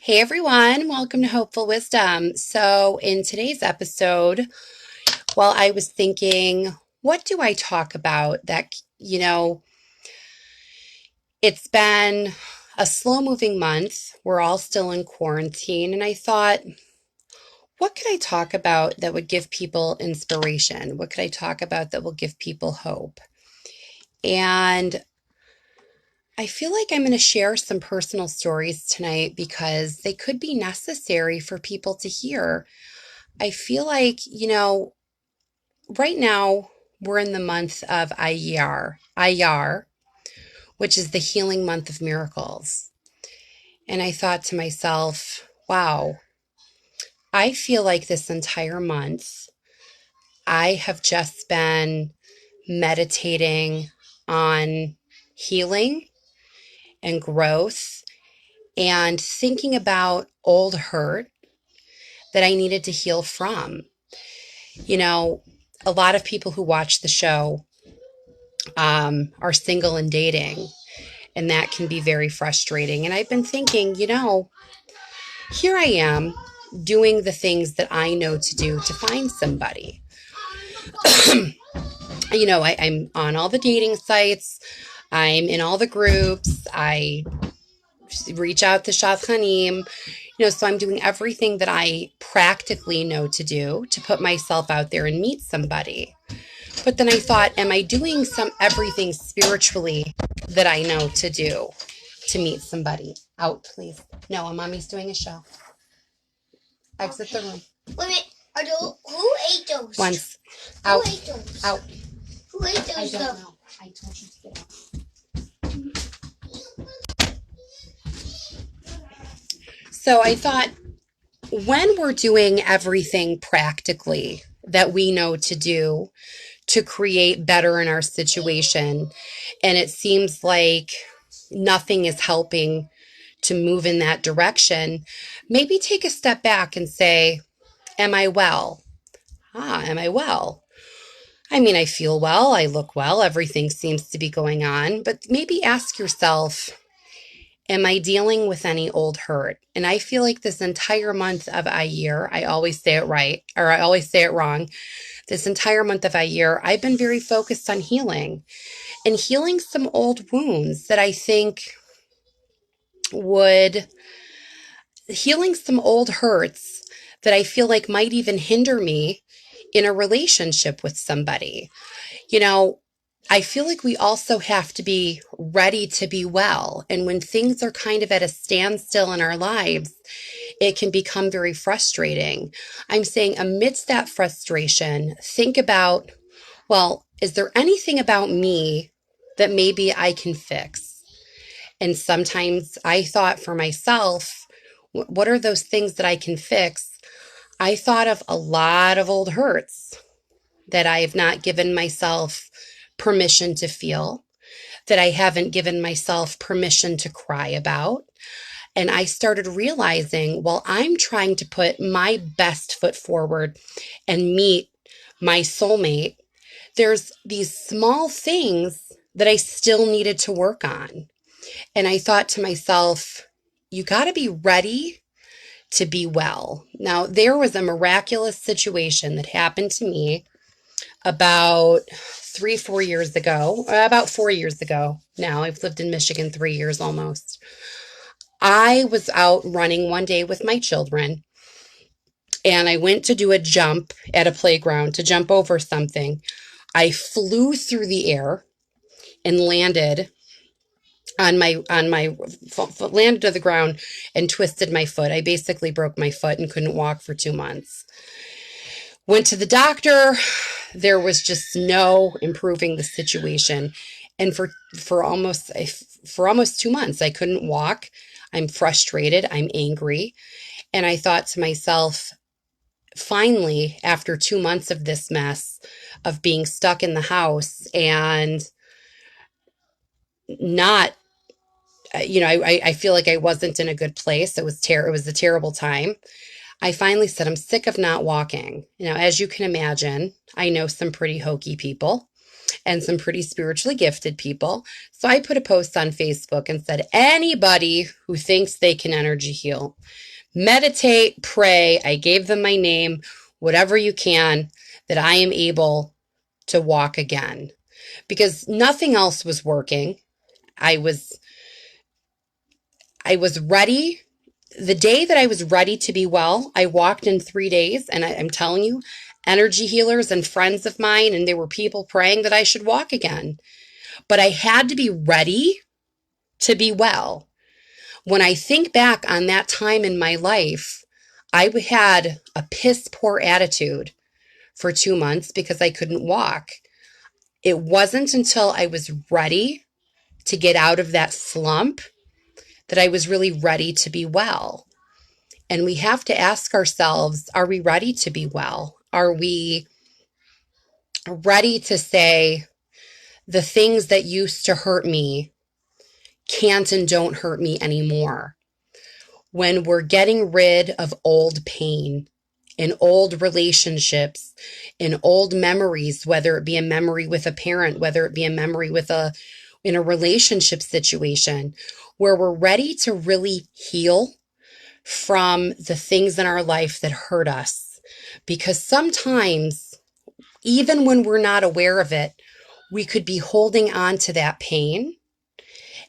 Hey everyone, welcome to Hopeful Wisdom. So, in today's episode, I was thinking, what do I talk about that, it's been a slow moving month. We're all still in quarantine. And I thought, what could I talk about that would give people inspiration? What could I talk about that will give people hope? And I feel like I'm going to share some personal stories tonight because they could be necessary for people to hear. I feel like, right now we're in the month of Ayar, which is the healing month of miracles. And I thought to myself, wow, I feel like this entire month I have just been meditating on healing and growth and thinking about old hurt that I needed to heal from. You know, a lot of people who watch the show are single and dating, and that can be very frustrating. And I've been thinking, here I am doing the things that I know to do to find somebody. I'm on all the dating sites, I'm in all the groups, I reach out to Shadchanim, so I'm doing everything that I practically know to do to put myself out there and meet somebody. But then I thought, am I doing everything spiritually that I know to do to meet somebody? Out, please. No, mommy's doing a show. Exit the room. Wait, who ate those? Once. Out. Who ate those? Out. Who ate those? I don't know. I told you to get out. So I thought, when we're doing everything practically that we know to do to create better in our situation, and it seems like nothing is helping to move in that direction, maybe take a step back and say, am I well? Am I well? I mean, I feel well, I look well, everything seems to be going on, but maybe ask yourself, am I dealing with any old hurt? And I feel like this entire month of Ayir, I always say it right, or I always say it wrong. This entire month of Ayir, I've been very focused on healing and healing some old wounds that I think healing some old hurts that I feel like might even hinder me in a relationship with somebody. I feel like we also have to be ready to be well. And when things are kind of at a standstill in our lives, it can become very frustrating. I'm saying amidst that frustration, think about, well, is there anything about me that maybe I can fix? And sometimes I thought for myself, what are those things that I can fix? I thought of a lot of old hurts that I have not given myself permission to feel, that I haven't given myself permission to cry about. And I started realizing, while I'm trying to put my best foot forward and meet my soulmate, there's these small things that I still needed to work on. And I thought to myself, you got to be ready to be well. Now, there was a miraculous situation that happened to me about 4 years ago, about 4 years ago now. I've lived in Michigan 3 years almost. I was out running one day with my children, and I went to do a jump at a playground to jump over something. I flew through the air and landed landed to the ground and twisted my foot. I basically broke my foot and couldn't walk for 2 months. Went to the doctor. There was just no improving the situation. And for almost 2 months, I couldn't walk. I'm frustrated. I'm angry. And I thought to myself, finally, after 2 months of this mess, of being stuck in the house and not, I feel like I wasn't in a good place. It was a terrible time. I finally said, I'm sick of not walking. As you can imagine, I know some pretty hokey people. and some pretty spiritually gifted people. So I put a post on Facebook and said, anybody who thinks they can energy heal, meditate, pray. I gave them my name, whatever you can, that I am able to walk again. Because nothing else was working. I was I was ready. The day that I was ready to be well, I walked in 3 days, and I'm telling you, energy healers and friends of mine, and there were people praying that I should walk again. But I had to be ready to be well. When I think back on that time in my life, I had a piss poor attitude for 2 months because I couldn't walk. It wasn't until I was ready to get out of that slump that I was really ready to be well. And we have to ask ourselves, are we ready to be well? Are we ready to say the things that used to hurt me can't and don't hurt me anymore? When we're getting rid of old pain in old relationships, in old memories, whether it be a memory with a parent, whether it be a memory in a relationship situation, where we're ready to really heal from the things in our life that hurt us. Because sometimes, even when we're not aware of it, we could be holding on to that pain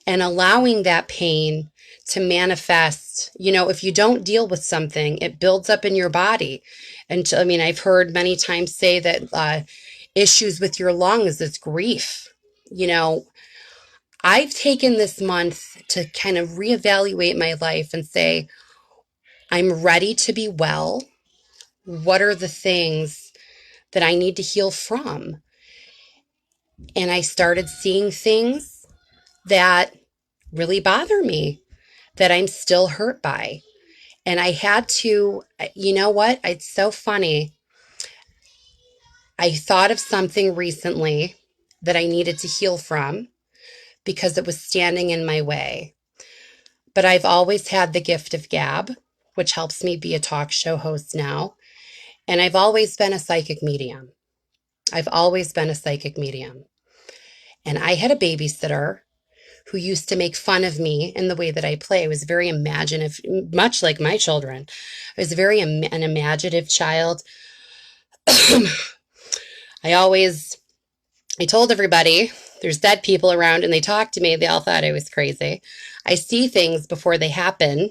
and allowing that pain to manifest. If you don't deal with something, it builds up in your body. And I've heard many times say that issues with your lungs is grief. I've taken this month to kind of reevaluate my life and say, I'm ready to be well. What are the things that I need to heal from? And I started seeing things that really bother me, that I'm still hurt by. And I had to, you know what? It's so funny. I thought of something recently that I needed to heal from because it was standing in my way. But I've always had the gift of gab, which helps me be a talk show host now. And I've always been a psychic medium. I've always been a psychic medium. And I had a babysitter who used to make fun of me in the way that I play. I was very imaginative, much like my children. I was very an imaginative child. I told everybody there's dead people around and they talked to me. They all thought I was crazy. I see things before they happen.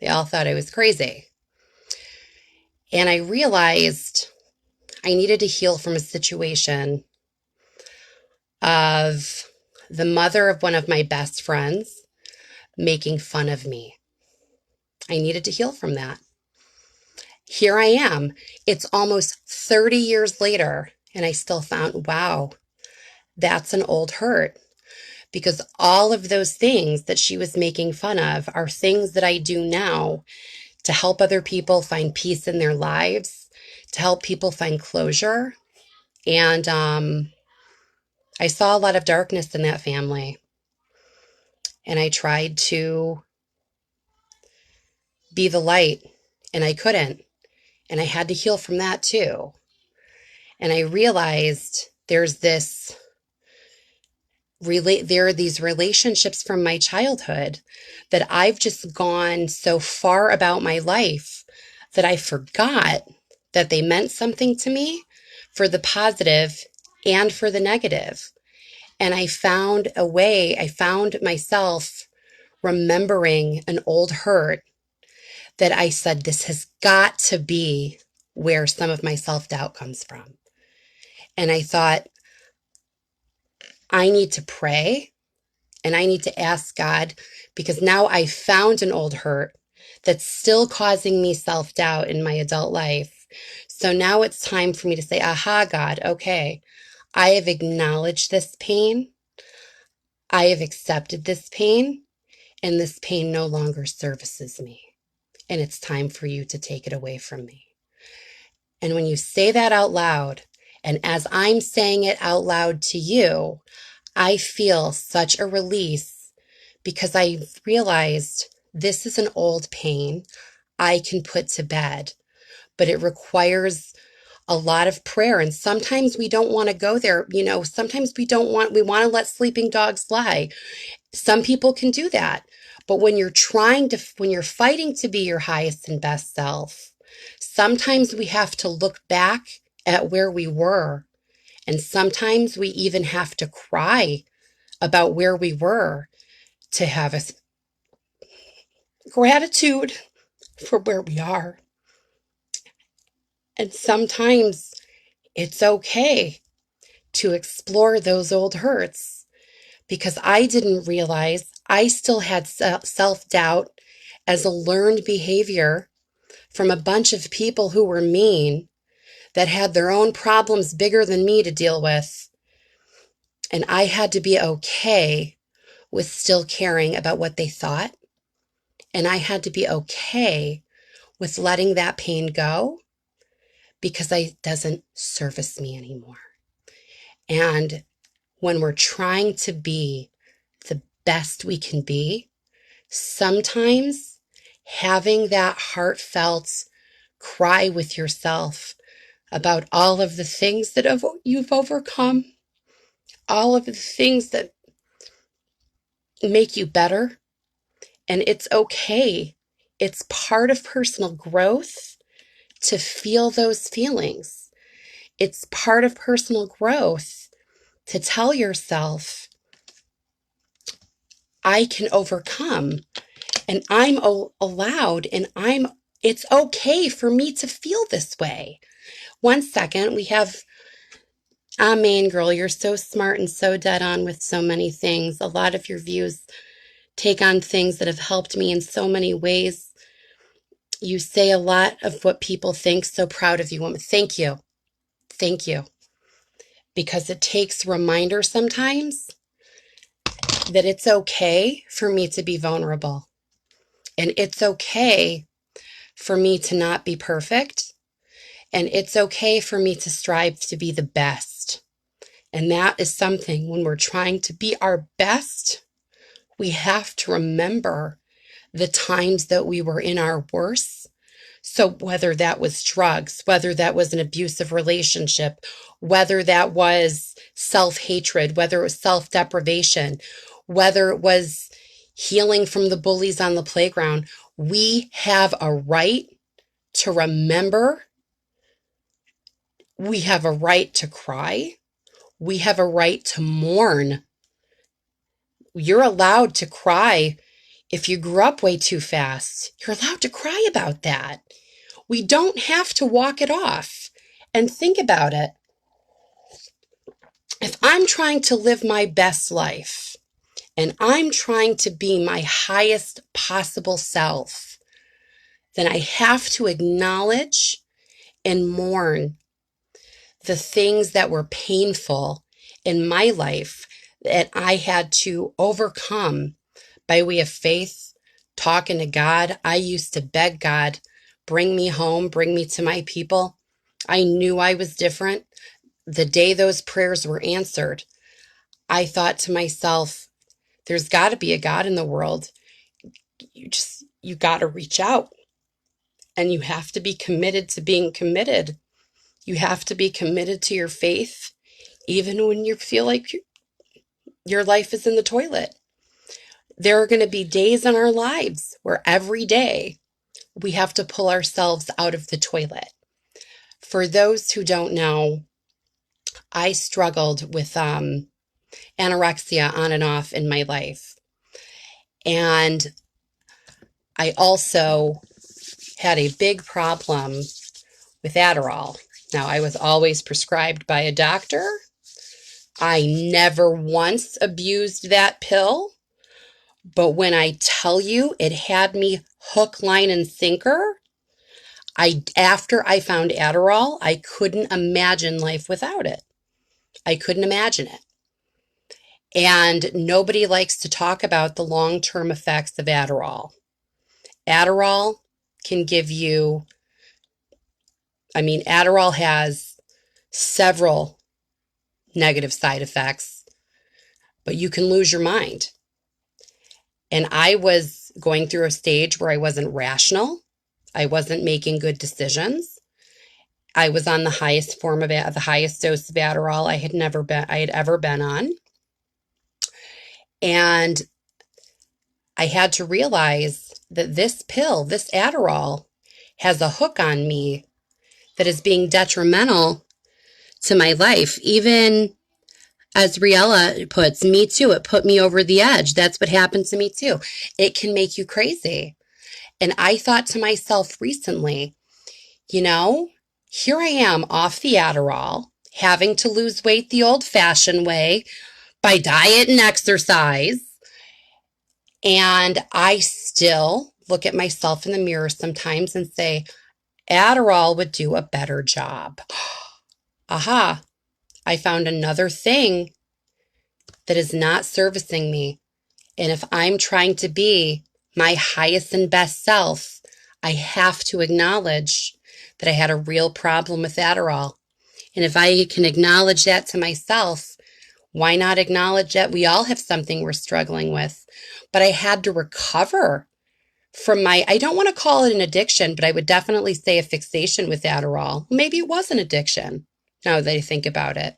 They all thought I was crazy. And I realized I needed to heal from a situation of the mother of one of my best friends making fun of me. I needed to heal from that. Here I am. It's almost 30 years later, and I still found, wow, that's an old hurt. Because all of those things that she was making fun of are things that I do now to help other people find peace in their lives, to help people find closure. And I saw a lot of darkness in that family. And I tried to be the light, and I couldn't. And I had to heal from that too. And I realized there are these relationships from my childhood that I've just gone so far about my life that I forgot that they meant something to me for the positive and for the negative. And I found myself remembering an old hurt that I said, this has got to be where some of my self-doubt comes from. And I thought, I need to pray and I need to ask God, because now I found an old hurt that's still causing me self-doubt in my adult life. So now it's time for me to say, aha, God, okay, I have acknowledged this pain. I have accepted this pain, and this pain no longer services me. And it's time for you to take it away from me. And when you say that out loud, and as I'm saying it out loud to you, I feel such a release, because I realized this is an old pain I can put to bed, but it requires a lot of prayer. And sometimes we don't want to go there. Sometimes we want to let sleeping dogs lie. Some people can do that. But when you're fighting to be your highest and best self, sometimes we have to look back at where we were. And sometimes we even have to cry about where we were to have a gratitude for where we are. And sometimes it's okay to explore those old hurts because I didn't realize I still had self-doubt as a learned behavior from a bunch of people who were mean, that had their own problems bigger than me to deal with. And I had to be okay with still caring about what they thought. And I had to be okay with letting that pain go because it doesn't service me anymore. And when we're trying to be the best we can be, sometimes having that heartfelt cry with yourself about all of the things that you've overcome, all of the things that make you better. And it's okay. It's part of personal growth to feel those feelings. It's part of personal growth to tell yourself, I can overcome and I'm allowed and it's okay for me to feel this way. One second, we have Amen, girl. You're so smart and so dead on with so many things. A lot of your views take on things that have helped me in so many ways. You say a lot of what people think. So proud of you, woman. Thank you. Thank you. Because it takes reminder sometimes that it's okay for me to be vulnerable. And it's okay for me to not be perfect. And it's okay for me to strive to be the best. And that is something when we're trying to be our best, we have to remember the times that we were in our worst. So whether that was drugs, whether that was an abusive relationship, whether that was self-hatred, whether it was self-deprivation, whether it was healing from the bullies on the playground, we have a right to remember. We have a right to cry. We have a right to mourn. You're allowed to cry if you grew up way too fast. You're allowed to cry about that. We don't have to walk it off. And think about it. If I'm trying to live my best life and I'm trying to be my highest possible self, then I have to acknowledge and mourn the things that were painful in my life that I had to overcome by way of faith, talking to God. I used to beg God, bring me home, bring me to my people. I knew I was different. The day those prayers were answered, I thought to myself, there's got to be a God in the world. You got to reach out and you have to be committed to being committed. You have to be committed to your faith, even when you feel like your life is in the toilet. There are going to be days in our lives where every day we have to pull ourselves out of the toilet. For those who don't know, I struggled with anorexia on and off in my life. And I also had a big problem with Adderall. Now, I was always prescribed by a doctor. I never once abused that pill. But when I tell you it had me hook, line, and sinker, after I found Adderall, I couldn't imagine life without it. I couldn't imagine it. And nobody likes to talk about the long-term effects of Adderall. Adderall can give you, Adderall has several negative side effects, but you can lose your mind. And I was going through a stage where I wasn't rational. I wasn't making good decisions. I was on the highest form of the highest dose of Adderall I had ever been on. And I had to realize that this pill, this Adderall, has a hook on me that is being detrimental to my life. Even as Riella puts, me too, it put me over the edge. That's what happened to me too. It can make you crazy. And I thought to myself recently, you know, here I am off the Adderall, having to lose weight the old fashioned way by diet and exercise. And I still look at myself in the mirror sometimes and say, Adderall would do a better job. Aha, I found another thing that is not servicing me. And if I'm trying to be my highest and best self, I have to acknowledge that I had a real problem with Adderall. And if I can acknowledge that to myself, why not acknowledge that we all have something we're struggling with? But I had to recover from I don't want to call it an addiction, but I would definitely say a fixation with Adderall. Maybe it was an addiction now that I think about it.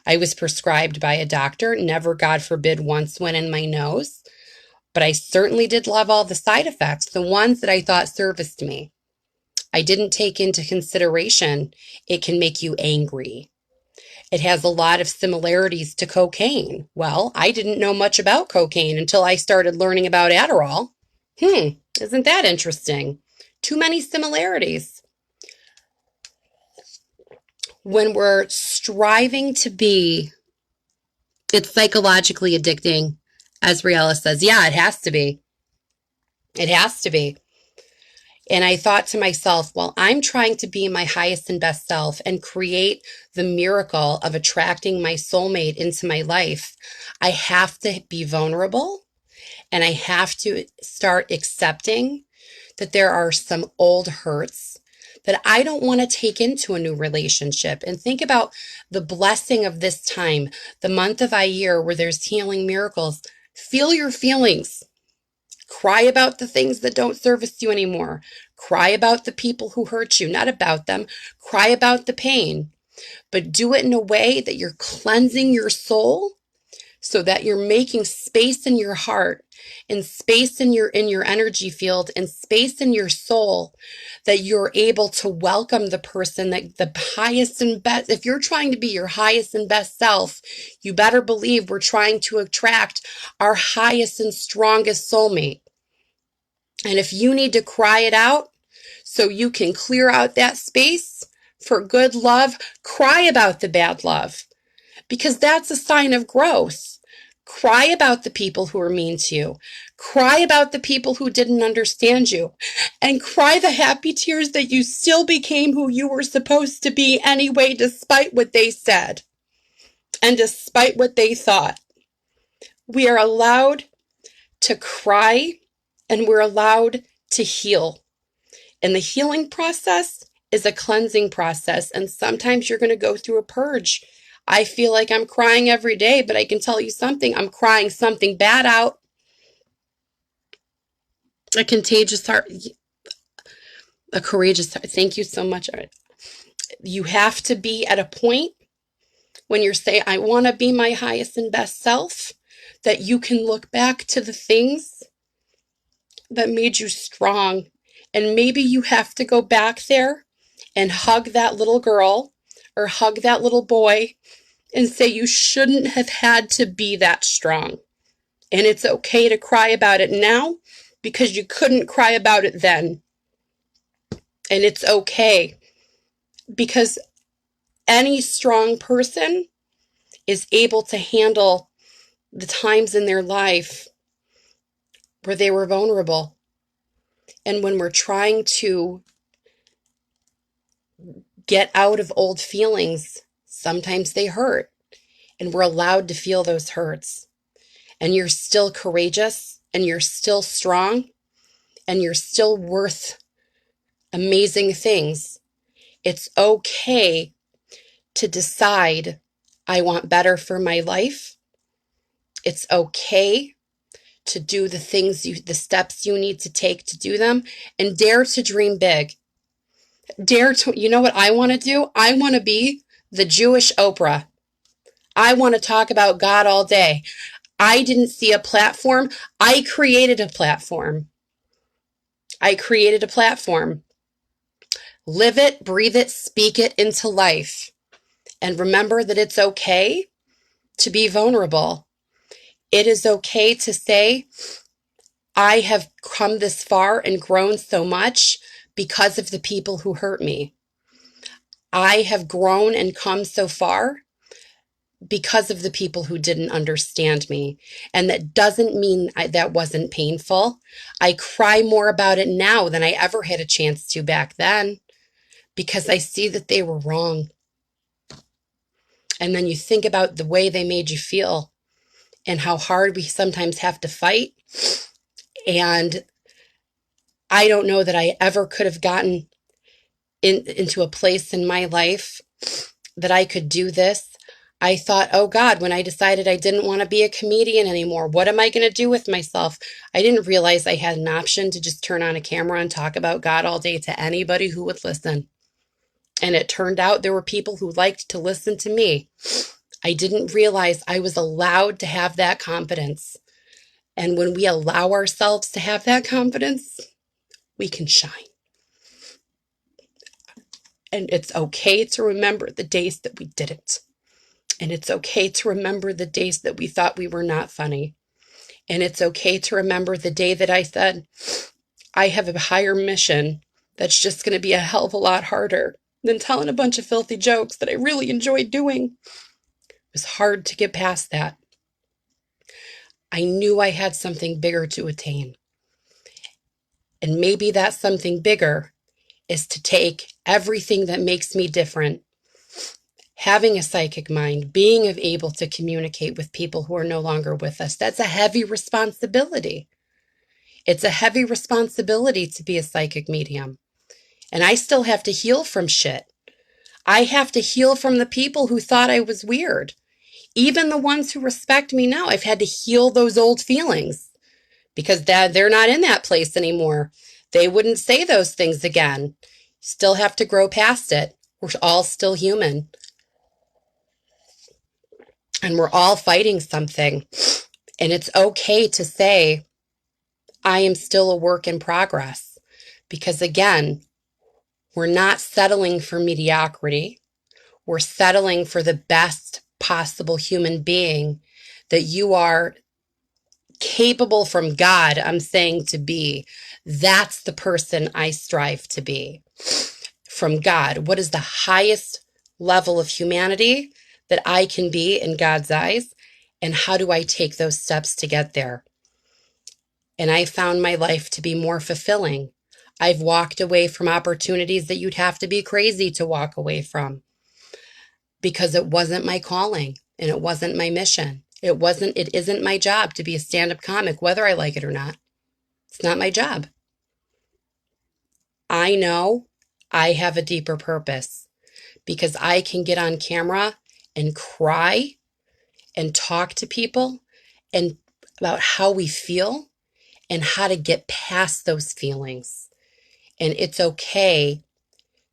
I was prescribed by a doctor, never, God forbid, once went in my nose, but I certainly did love all the side effects, the ones that I thought serviced me. I didn't take into consideration it can make you angry. It has a lot of similarities to cocaine. Well, I didn't know much about cocaine until I started learning about Adderall. Isn't that interesting? Too many similarities. When we're striving to be, it's psychologically addicting, as Riella says. Yeah, it has to be. It has to be. And I thought to myself, well, I'm trying to be my highest and best self and create the miracle of attracting my soulmate into my life. I have to be vulnerable and I have to start accepting that there are some old hurts that I don't want to take into a new relationship. And think about the blessing of this time, the month of Ayir, where there's healing miracles. Feel your feelings. Cry about the things that don't service you anymore. Cry about the people who hurt you, not about them. Cry about the pain, but do it in a way that you're cleansing your soul so that you're making space in your heart and space in your energy field and space in your soul that you're able to welcome the person that the highest and best. If you're trying to be your highest and best self, you better believe we're trying to attract our highest and strongest soulmate. And if you need to cry it out so you can clear out that space for good love, cry about the bad love, because that's a sign of growth. Cry about the people who are mean to you. Cry about the people who didn't understand you. And cry the happy tears that you still became who you were supposed to be anyway, despite what they said and despite what they thought. We are allowed to cry and we're allowed to heal. And the healing process is a cleansing process. And sometimes you're going to go through a purge. I feel like I'm crying every day, but I can tell you something. I'm crying something bad out. A contagious heart, a courageous heart. Thank you so much. You have to be at a point when you're saying, I want to be my highest and best self, that you can look back to the things that made you strong. And maybe you have to go back there and hug that little girl or hug that little boy and say you shouldn't have had to be that strong. And it's okay to cry about it now because you couldn't cry about it then. And it's okay because any strong person is able to handle the times in their life where they were vulnerable. And when we're trying to get out of old feelings, sometimes they hurt. And we're allowed to feel those hurts. And you're still courageous and you're still strong and you're still worth amazing things. It's okay to decide, I want better for my life. It's okay to do the steps you need to take to do them, and dare to dream big. You know what I want to do? I want to be the Jewish Oprah. I want to talk about God all day. I didn't see a platform. I created a platform. I created a platform. Live it, breathe it, speak it into life. And remember that it's okay to be vulnerable. It is okay to say, I have come this far and grown so much because of the people who hurt me. I have grown and come so far because of the people who didn't understand me. And that doesn't mean that wasn't painful. I cry more about it now than I ever had a chance to back then because I see that they were wrong. And then you think about the way they made you feel and how hard we sometimes have to fight. And I don't know that I ever could have gotten into a place in my life that I could do this. I thought, oh God, when I decided I didn't want to be a comedian anymore, what am I going to do with myself? I didn't realize I had an option to just turn on a camera and talk about God all day to anybody who would listen. And it turned out there were people who liked to listen to me. I didn't realize I was allowed to have that confidence. And when we allow ourselves to have that confidence, we can shine. And it's okay to remember the days that we didn't. And it's okay to remember the days that we thought we were not funny. And it's okay to remember the day that I said, I have a higher mission that's just going to be a hell of a lot harder than telling a bunch of filthy jokes that I really enjoyed doing. It was hard to get past that. I knew I had something bigger to attain. And maybe that something bigger is to take everything that makes me different, having a psychic mind, being able to communicate with people who are no longer with us. That's a heavy responsibility. It's a heavy responsibility to be a psychic medium. And I still have to heal from shit. I have to heal from the people who thought I was weird. Even the ones who respect me now, I've had to heal those old feelings because they're not in that place anymore. They wouldn't say those things again. Still have to grow past it. We're all still human. And we're all fighting something. And it's okay to say, I am still a work in progress. Because again, we're not settling for mediocrity. We're settling for the best possible human being that you are capable from God, I'm saying, to be. That's the person I strive to be. From God, what is the highest level of humanity that I can be in God's eyes? And how do I take those steps to get there? And I found my life to be more fulfilling. I've walked away from opportunities that you'd have to be crazy to walk away from because it wasn't my calling and it wasn't my mission. It isn't my job to be a stand-up comic, whether I like it or not. It's not my job. I know I have a deeper purpose because I can get on camera and cry and talk to people and about how we feel and how to get past those feelings. And it's okay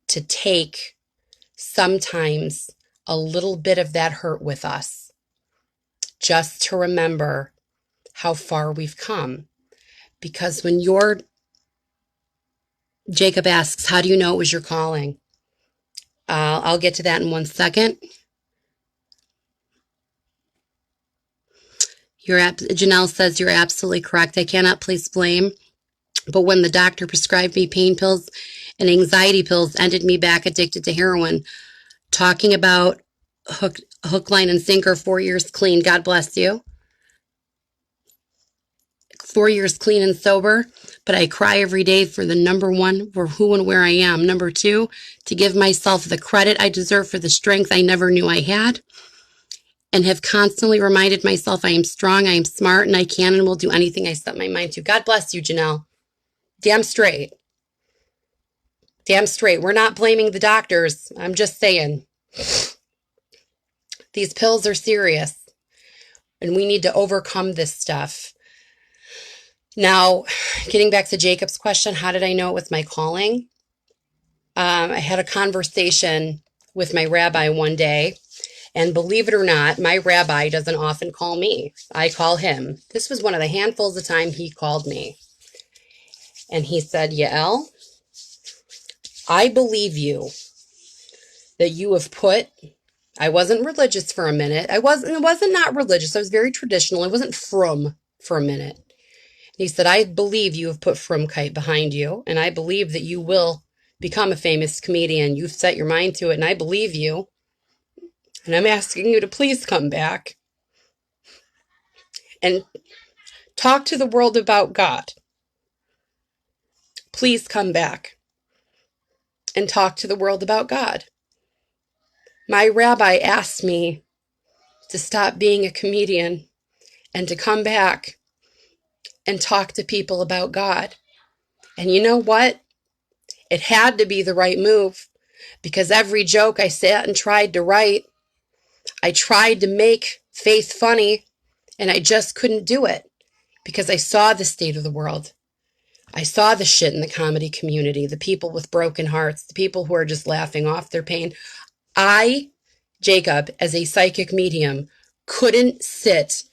to take sometimes a little bit of that hurt with us just to remember how far we've come. Because when Jacob asks, how do you know it was your calling? I'll get to that in 1 second. Janelle says you're absolutely correct. I cannot place blame. But when the doctor prescribed me pain pills and anxiety pills, ended me back addicted to heroin. Talking about hook, line, and sinker, 4 years clean. God bless you. 4 years clean and sober, but I cry every day for the number one, for who and where I am. Number two, to give myself the credit I deserve for the strength I never knew I had, and have constantly reminded myself I am strong, I am smart, and I can and will do anything I set my mind to. God bless you, Janelle. Damn straight. Damn straight. We're not blaming the doctors. I'm just saying. These pills are serious, and we need to overcome this stuff. Now, getting back to Jacob's question, how did I know it was my calling? I had a conversation with my rabbi one day, and believe it or not, my rabbi doesn't often call me. I call him. This was one of the handfuls of time he called me. And he said, Yael, I believe you that you have put, I wasn't religious for a minute. It wasn't not religious. I was very traditional. I wasn't frum for a minute. He said, I believe you have put frumkeit behind you, and I believe that you will become a famous comedian. You've set your mind to it, and I believe you. And I'm asking you to please come back and talk to the world about God. Please come back and talk to the world about God. My rabbi asked me to stop being a comedian and to come back and talk to people about God. And you know what? It had to be the right move, because every joke I sat and tried to write, I tried to make faith funny, and I just couldn't do it because I saw the state of the world. I saw the shit in the comedy community, the people with broken hearts, the people who are just laughing off their pain. I, Jacob, as a psychic medium, couldn't sit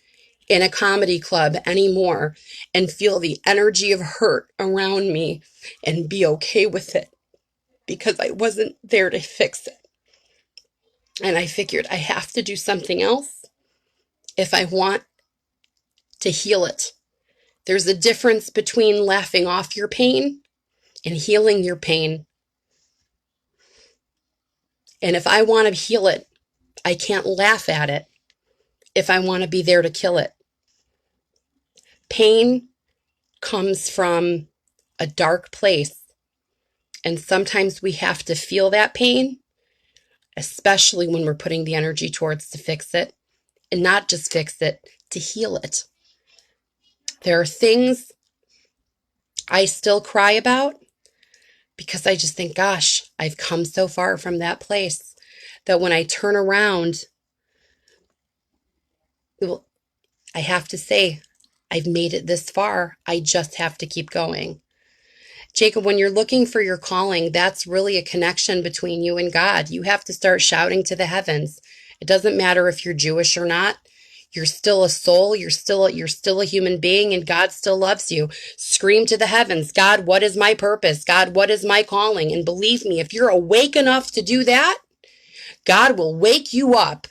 in a comedy club anymore and feel the energy of hurt around me and be okay with it, because I wasn't there to fix it. And I figured I have to do something else if I want to heal it. There's a difference between laughing off your pain and healing your pain. And if I want to heal it, I can't laugh at it if I want to be there to kill it. Pain comes from a dark place, and sometimes we have to feel that pain, especially when we're putting the energy towards to fix it, and not just fix it, to heal it. There are things I still cry about because I just think, gosh, I've come so far from that place that when I turn around, well, I have to say, I've made it this far. I just have to keep going. Jacob, when you're looking for your calling, that's really a connection between you and God. You have to start shouting to the heavens. It doesn't matter if you're Jewish or not. You're still a soul. You're still a human being, and God still loves you. Scream to the heavens, God, what is my purpose? God, what is my calling? And believe me, if you're awake enough to do that, God will wake you up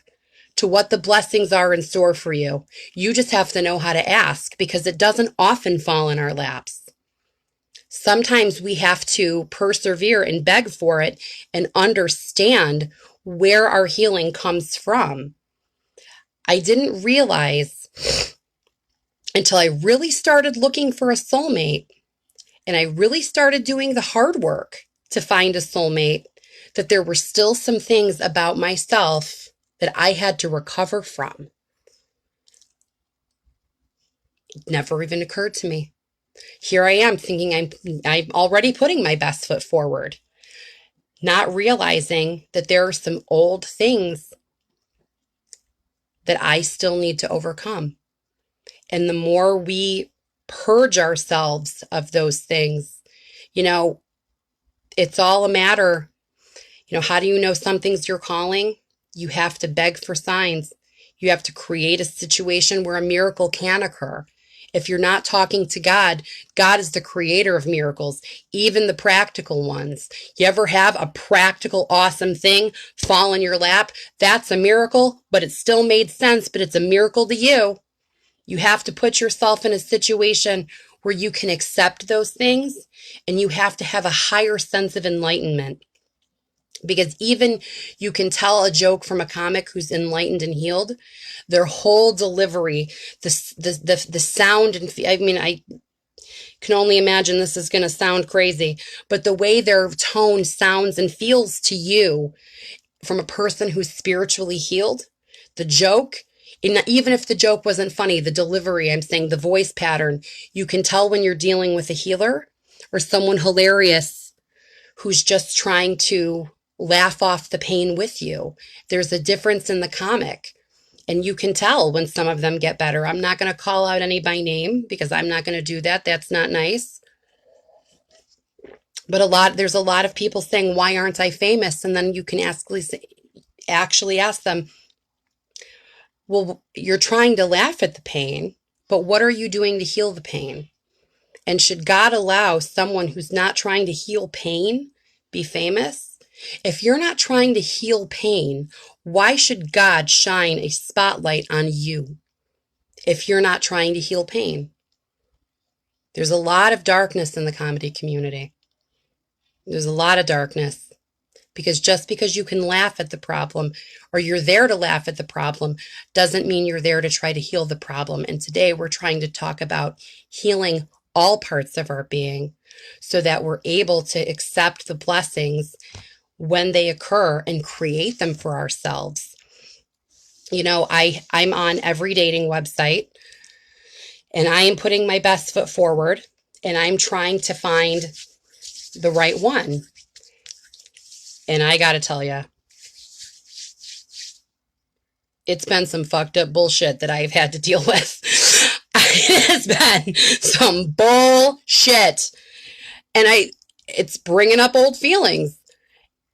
to what the blessings are in store for you. You just have to know how to ask, because it doesn't often fall in our laps. Sometimes we have to persevere and beg for it and understand where our healing comes from. I didn't realize until I really started looking for a soulmate and I really started doing the hard work to find a soulmate that there were still some things about myself that I had to recover from. It never even occurred to me. Here I am thinking I'm already putting my best foot forward, not realizing that there are some old things that I still need to overcome. And the more we purge ourselves of those things, you know, it's all a matter, how do you know something's your calling? You have to beg for signs. You have to create a situation where a miracle can occur. If you're not talking to God, God is the creator of miracles, even the practical ones. You ever have a practical, awesome thing fall in your lap? That's a miracle, but it still made sense, but it's a miracle to you. You have to put yourself in a situation where you can accept those things, and you have to have a higher sense of enlightenment. Because even you can tell a joke from a comic who's enlightened and healed, their whole delivery, the sound, and I can only imagine this is going to sound crazy, but the way their tone sounds and feels to you from a person who's spiritually healed, the joke, and even if the joke wasn't funny, the delivery, I'm saying the voice pattern, you can tell when you're dealing with a healer or someone hilarious who's just trying to laugh off the pain with you. There's a difference in the comic, and you can tell when some of them get better. I'm not going to call out any by name because I'm not going to do that. That's not nice. But there's a lot of people saying, why aren't I famous? And then you can actually ask them, well, you're trying to laugh at the pain, but what are you doing to heal the pain? And should God allow someone who's not trying to heal pain be famous? If you're not trying to heal pain, why should God shine a spotlight on you if you're not trying to heal pain? There's a lot of darkness in the comedy community. There's a lot of darkness. Because just because you can laugh at the problem or you're there to laugh at the problem doesn't mean you're there to try to heal the problem. And today we're trying to talk about healing all parts of our being so that we're able to accept the blessings when they occur and create them for ourselves. You know, I'm on every dating website and I am putting my best foot forward and I'm trying to find the right one. And I got to tell you, it's been some fucked up bullshit that I've had to deal with. It has been some bullshit. And it's bringing up old feelings.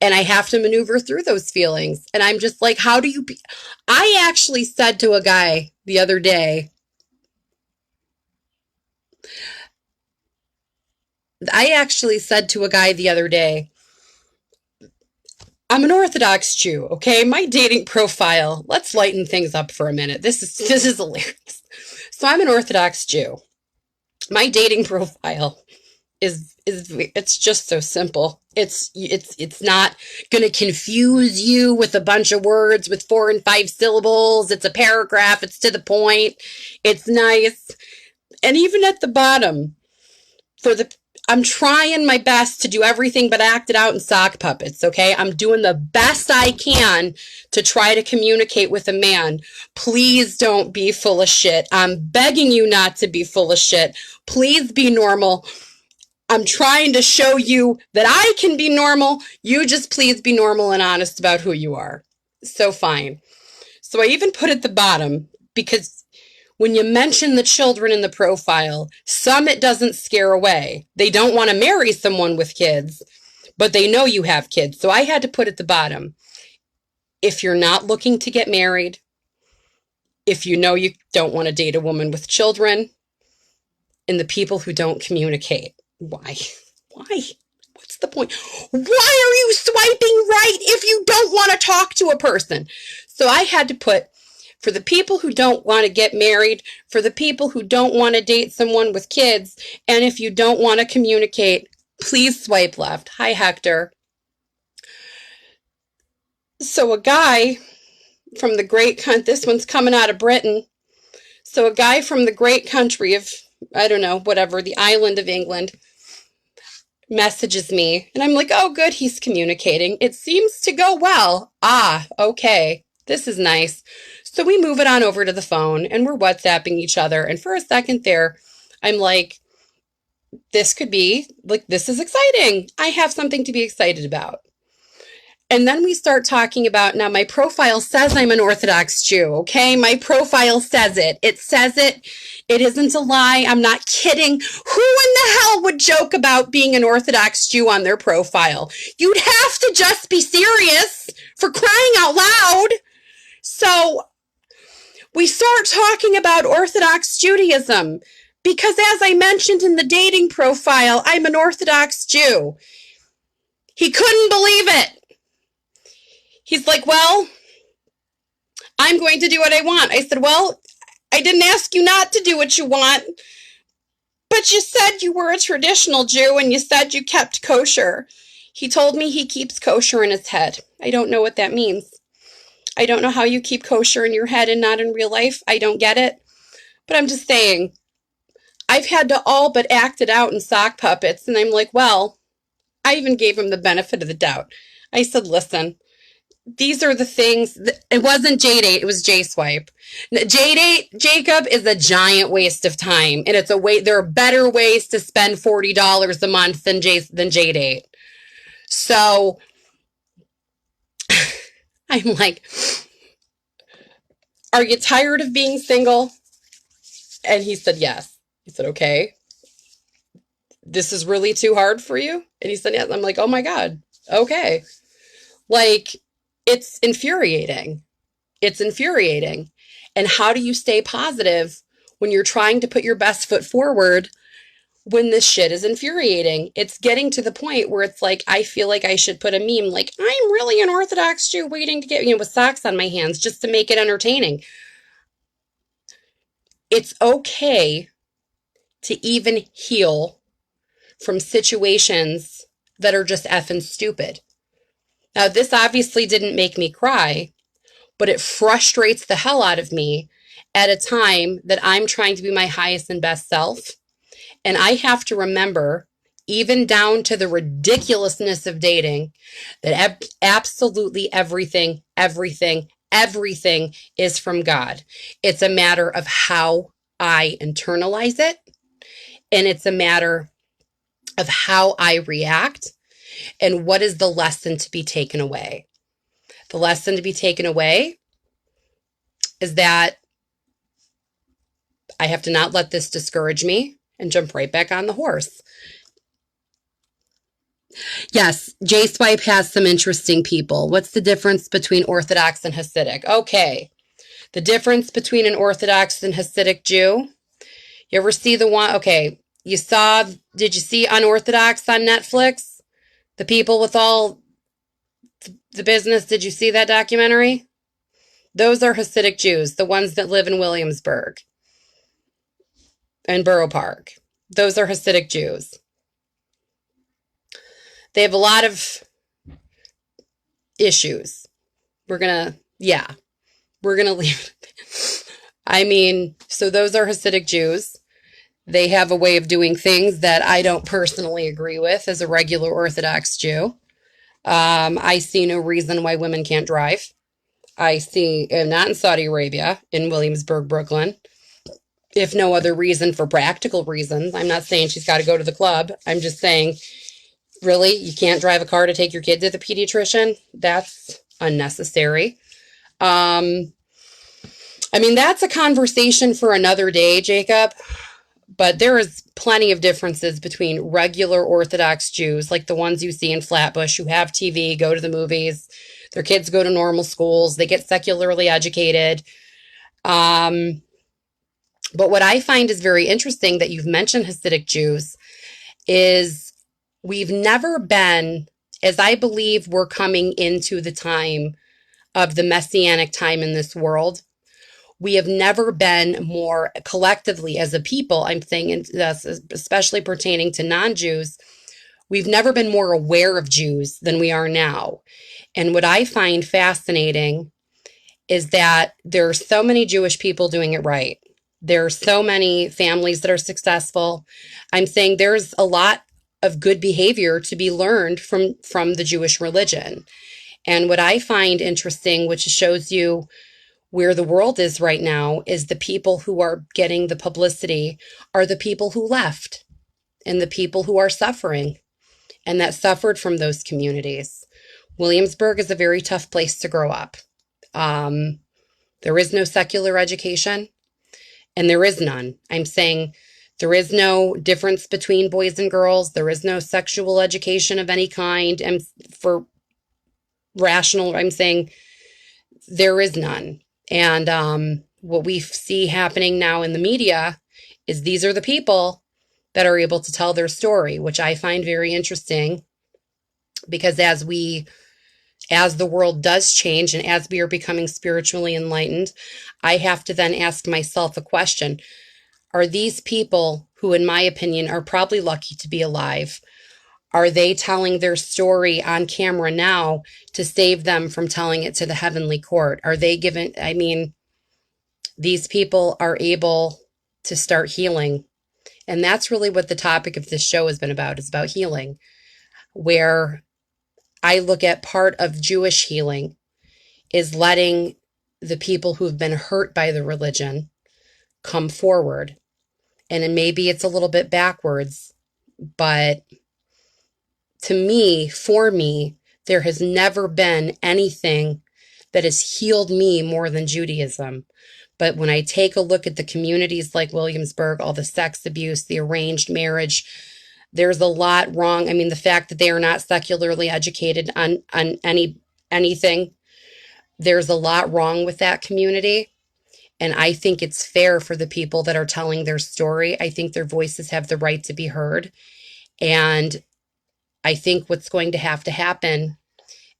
And I have to maneuver through those feelings. And I'm just like, how do you be? I actually said to a guy the other day, I'm an Orthodox Jew, okay? My dating profile, let's lighten things up for a minute. This is hilarious. So I'm an Orthodox Jew. My dating profile is it's just so simple. It's not going to confuse you with a bunch of words with 4 and 5 syllables. It's a paragraph. It's to the point. It's nice. And even at the bottom, for the I'm trying my best to do everything but act it out in sock puppets, okay? I'm doing the best I can to try to communicate with a man. Please don't be full of shit. I'm begging you not to be full of shit. Please be normal. I'm trying to show you that I can be normal. You just please be normal and honest about who you are. So fine. So I even put at the bottom, because when you mention the children in the profile, some it doesn't scare away. They don't want to marry someone with kids, but they know you have kids. So I had to put at the bottom, if you're not looking to get married, if you know you don't want to date a woman with children, and the people who don't communicate. Why? Why? What's the point? Why are you swiping right if you don't want to talk to a person? So I had to put, for the people who don't want to get married, for the people who don't want to date someone with kids, and if you don't want to communicate, please swipe left. Hi, Hector. So a guy from the this one's coming out of Britain. So a guy from the great country of, I don't know, whatever, the island of England, messages me. And I'm like, oh, good, he's communicating. It seems to go well. Ah, okay. This is nice. So we move it on over to the phone and we're WhatsApping each other. And for a second there, I'm like, this could be, like, this is exciting. I have something to be excited about. And then we start talking about, now my profile says I'm an Orthodox Jew, okay? My profile says it. It says it. It isn't a lie. I'm not kidding. Who in the hell would joke about being an Orthodox Jew on their profile? You'd have to just be serious, for crying out loud. So we start talking about Orthodox Judaism because, as I mentioned in the dating profile, I'm an Orthodox Jew. He couldn't believe it. He's like, well, I'm going to do what I want. I said, well, I didn't ask you not to do what you want, but you said you were a traditional Jew and you said you kept kosher. He told me he keeps kosher in his head. I don't know what that means. I don't know how you keep kosher in your head and not in real life. I don't get it. But I'm just saying, I've had to all but act it out in sock puppets. And I'm like, well, I even gave him the benefit of the doubt. I said, listen, these are the things. It wasn't J-Date, it was J-Swipe. J-Date, Jacob, is a giant waste of time. And it's there are better ways to spend $40 a month than J-Date. So I'm like, are you tired of being single? And he said, yes. He said, okay. this is really too hard for you? And he said, yes. I'm like, oh my God. Okay. Like, it's infuriating. It's infuriating. And how do you stay positive when you're trying to put your best foot forward when this shit is infuriating? It's getting to the point where it's like, I feel like I should put a meme like, I'm really an Orthodox Jew waiting to get, with socks on my hands just to make it entertaining. It's okay to even heal from situations that are just effing stupid. Now, this obviously didn't make me cry, but it frustrates the hell out of me at a time that I'm trying to be my highest and best self. And I have to remember, even down to the ridiculousness of dating, that absolutely everything is from God. It's a matter of how I internalize it, and it's a matter of how I react, and what is the lesson to be taken away. The lesson to be taken away is that I have to not let this discourage me and jump right back on the horse. Yes, J Swipe has some interesting people. What's the difference between Orthodox and Hasidic? Okay, the difference between an Orthodox and Hasidic Jew. You ever see the one? Okay, did you see Unorthodox on Netflix? The people with all the business, did you see that documentary? Those are Hasidic Jews, the ones that live in Williamsburg and Borough Park. Those are Hasidic Jews. They have a lot of issues. We're going to leave it. I mean, so those are Hasidic Jews. They have a way of doing things that I don't personally agree with as a regular Orthodox Jew. I see no reason why women can't drive. I see, not in Saudi Arabia, in Williamsburg, Brooklyn, if no other reason, for practical reasons. I'm not saying she's got to go to the club. I'm just saying, really, you can't drive a car to take your kid to the pediatrician? That's unnecessary. I mean, that's a conversation for another day, Jacob. But there is plenty of differences between regular Orthodox Jews, like the ones you see in Flatbush, who have TV, go to the movies, their kids go to normal schools, they get secularly educated. But what I find is very interesting that you've mentioned Hasidic Jews is we've never been, as I believe we're coming into the time of the messianic time in this world, we have never been more collectively as a people, I'm saying, especially pertaining to non-Jews, we've never been more aware of Jews than we are now. And what I find fascinating is that there are so many Jewish people doing it right. There are so many families that are successful. I'm saying there's a lot of good behavior to be learned from the Jewish religion. And what I find interesting, which shows you where the world is right now, is the people who are getting the publicity are the people who left and the people who are suffering and that suffered from those communities. Williamsburg is a very tough place to grow up. There is no secular education, and there is none. I'm saying there is no difference between boys and girls. There is no sexual education of any kind. And for rational, I'm saying there is none. And what we see happening now in the media is these are the people that are able to tell their story, which I find very interesting, because as the world does change and as we are becoming spiritually enlightened, I have to then ask myself a question. Are these people who, in my opinion, are probably lucky to be alive, are they telling their story on camera now to save them from telling it to the heavenly court? Are they given, I mean, these people are able to start healing. And that's really what the topic of this show has been about, is about healing, where I look at part of Jewish healing is letting the people who've been hurt by the religion come forward. And maybe it's a little bit backwards, but to me, for me, there has never been anything that has healed me more than Judaism. But when I take a look at the communities like Williamsburg, all the sex abuse, the arranged marriage, There's a lot wrong. I mean, the fact that they are not secularly educated on anything, there's a lot wrong with that community. And I think it's fair for the people that are telling their story. I think their voices have the right to be heard. And I think what's going to happen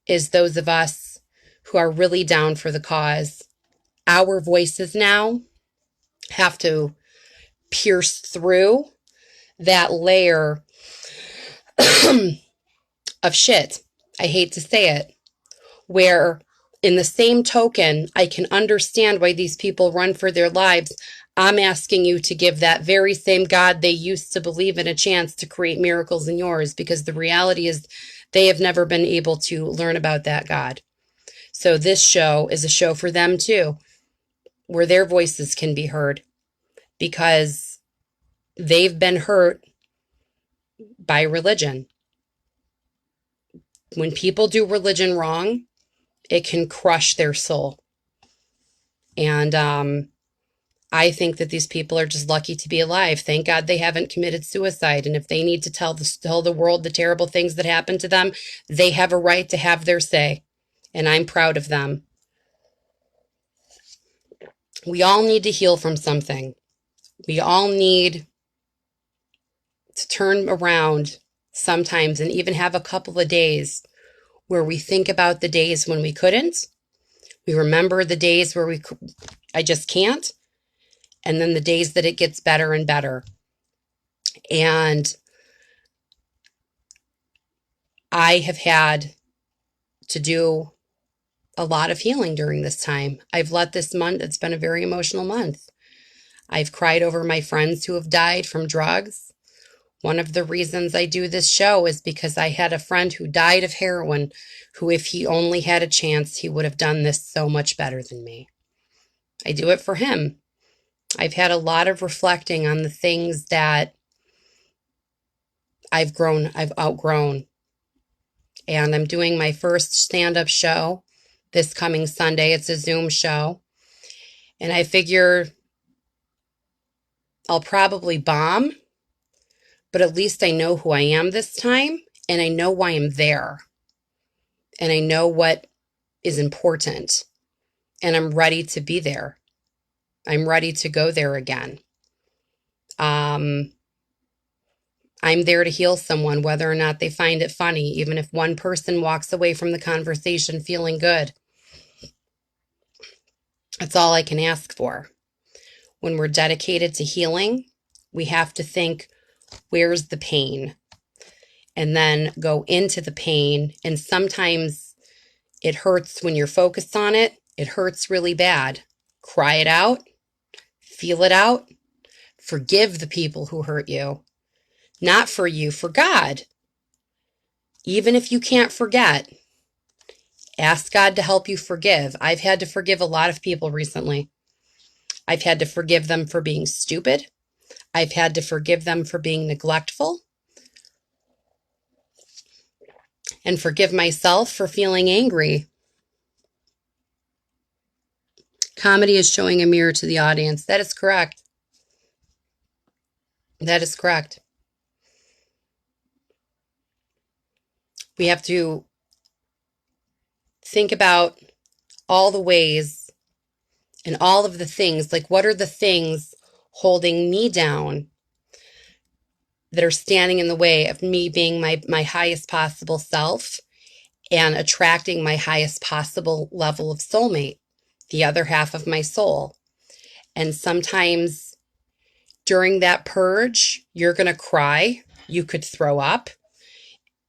is those of us who are really down for the cause, our voices now have to pierce through that layer of shit. I hate to say it, where in the same token, I can understand why these people run for their lives. I'm asking you to give that very same God they used to believe in a chance to create miracles in yours, because the reality is they have never been able to learn about that God. So this show is a show for them too, where their voices can be heard, because they've been hurt by religion. When people do religion wrong, it can crush their soul. And I think that these people are just lucky to be alive. Thank God they haven't committed suicide. And if they need to tell the world the terrible things that happened to them, they have a right to have their say. And I'm proud of them. We all need to heal from something. We all need to turn around sometimes and even have a couple of days where we think about the days when we couldn't. We remember the days where I just can't. And then the days that it gets better and better. And I have had to do a lot of healing during this time. I've let this month, it's been a very emotional month. I've cried over my friends who have died from drugs. One of the reasons I do this show is because I had a friend who died of heroin, who, if he only had a chance, he would have done this so much better than me. I do it for him. I've had a lot of reflecting on the things that I've outgrown. And I'm doing my first stand-up show this coming Sunday. It's a Zoom show. And I figure I'll probably bomb, but at least I know who I am this time, and I know why I'm there. And I know what is important. And I'm ready to be there. I'm ready to go there again. I'm there to heal someone, whether or not they find it funny, even if one person walks away from the conversation feeling good. That's all I can ask for. When we're dedicated to healing, we have to think, where's the pain? And then go into the pain. And sometimes it hurts when you're focused on it. It hurts really bad. Cry it out. Feel it out. Forgive the people who hurt you. Not for you, for God. Even if you can't forget, ask God to help you forgive. I've had to forgive a lot of people recently. I've had to forgive them for being stupid. I've had to forgive them for being neglectful. And forgive myself for feeling angry. Comedy is showing a mirror to the audience. That is correct. That is correct. We have to think about all the ways and all of the things, like what are the things holding me down that are standing in the way of me being my highest possible self and attracting my highest possible level of soulmate, the other half of my soul. And sometimes during that purge, you're going to cry. You could throw up.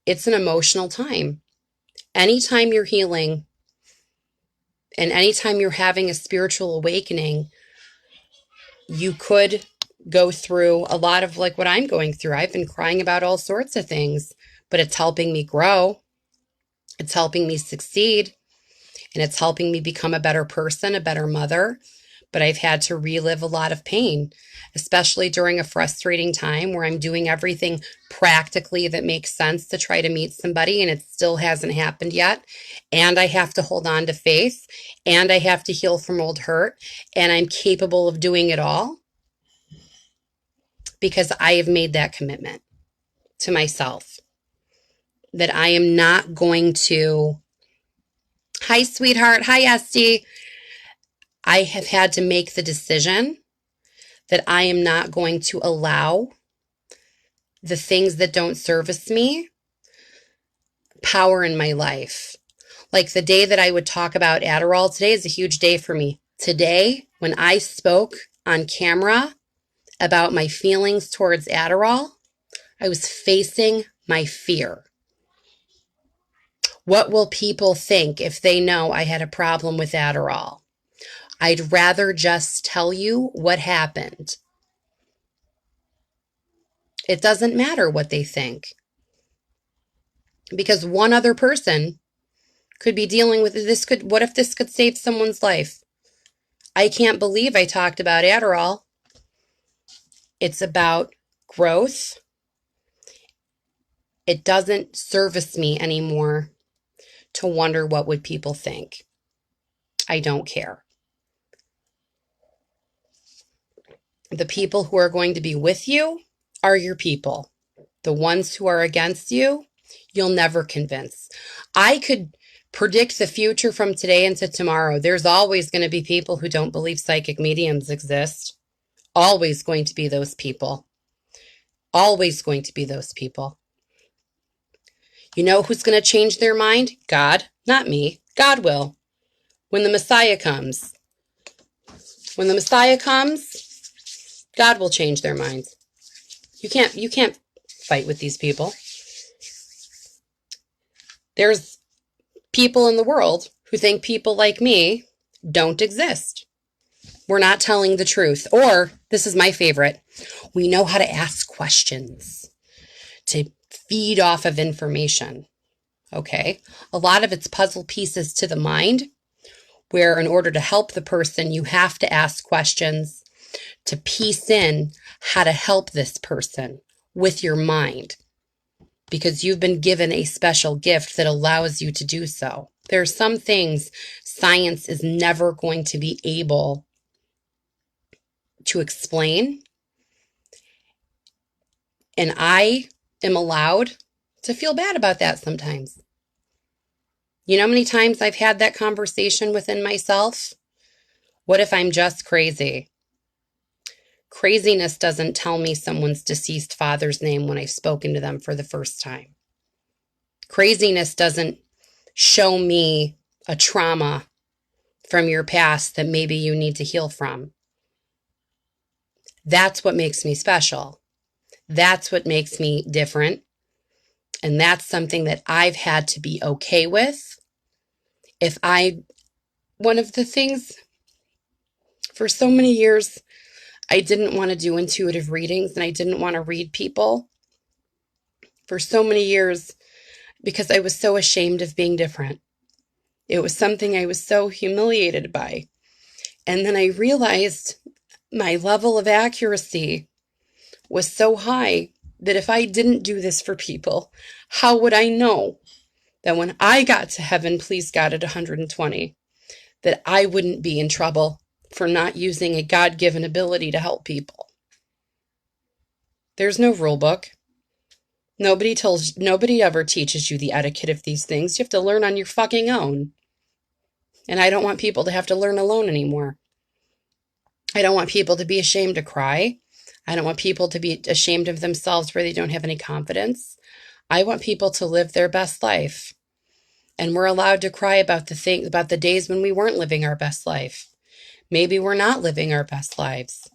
It's an emotional time. Anytime you're healing and anytime you're having a spiritual awakening, you could go through a lot of like what I'm going through. I've been crying about all sorts of things, but it's helping me grow. It's helping me succeed. And it's helping me become a better person, a better mother. But I've had to relive a lot of pain, especially during a frustrating time where I'm doing everything practically that makes sense to try to meet somebody, and it still hasn't happened yet. And I have to hold on to faith, and I have to heal from old hurt, and I'm capable of doing it all because I have made that commitment. to myself that I am not going to, hi, sweetheart, hi, Esty. I have had to make the decision that I am not going to allow the things that don't service me power in my life. Like the day that I would talk about Adderall, today is a huge day for me. Today, when I spoke on camera about my feelings towards Adderall, I was facing my fear. What will people think if they know I had a problem with Adderall? I'd rather just tell you what happened. It doesn't matter what they think, because one other person could be dealing with this. What if this could save someone's life? I can't believe I talked about Adderall. It's about growth. It doesn't service me anymore to wonder what would people think. I don't care. The people who are going to be with you are your people. The ones who are against you, you'll never convince. I could predict the future from today into tomorrow. There's always going to be people who don't believe psychic mediums exist. Always going to be those people. Always going to be those people. You know who's going to change their mind? God, not me. God will. When the Messiah comes. When the Messiah comes, God will change their minds. You can't fight with these people. There's people in the world who think people like me don't exist. We're not telling the truth. Or, this is my favorite, we know how to ask questions to feed off of information. Okay? A lot of it's puzzle pieces to the mind, where in order to help the person, you have to ask questions to piece in how to help this person with your mind, because you've been given a special gift that allows you to do so. There are some things science is never going to be able to explain, and I am allowed to feel bad about that sometimes. You know how many times I've had that conversation within myself? What if I'm just crazy? Craziness doesn't tell me someone's deceased father's name when I've spoken to them for the first time. Craziness doesn't show me a trauma from your past that maybe you need to heal from. That's what makes me special. That's what makes me different. And that's something that I've had to be okay with. One of the things, for so many years, I didn't want to do intuitive readings and I didn't want to read people for so many years because I was so ashamed of being different. It was something I was so humiliated by. And then I realized my level of accuracy was so high that if I didn't do this for people, how would I know that when I got to heaven, please God, at 120, that I wouldn't be in trouble for not using a God-given ability to help people? There's no rule book. Nobody ever teaches you the etiquette of these things. You have to learn on your fucking own. And I don't want people to have to learn alone anymore. I don't want people to be ashamed to cry. I don't want people to be ashamed of themselves where they don't have any confidence. I want people to live their best life. And we're allowed to cry about the days when we weren't living our best life. Maybe we're not living our best lives.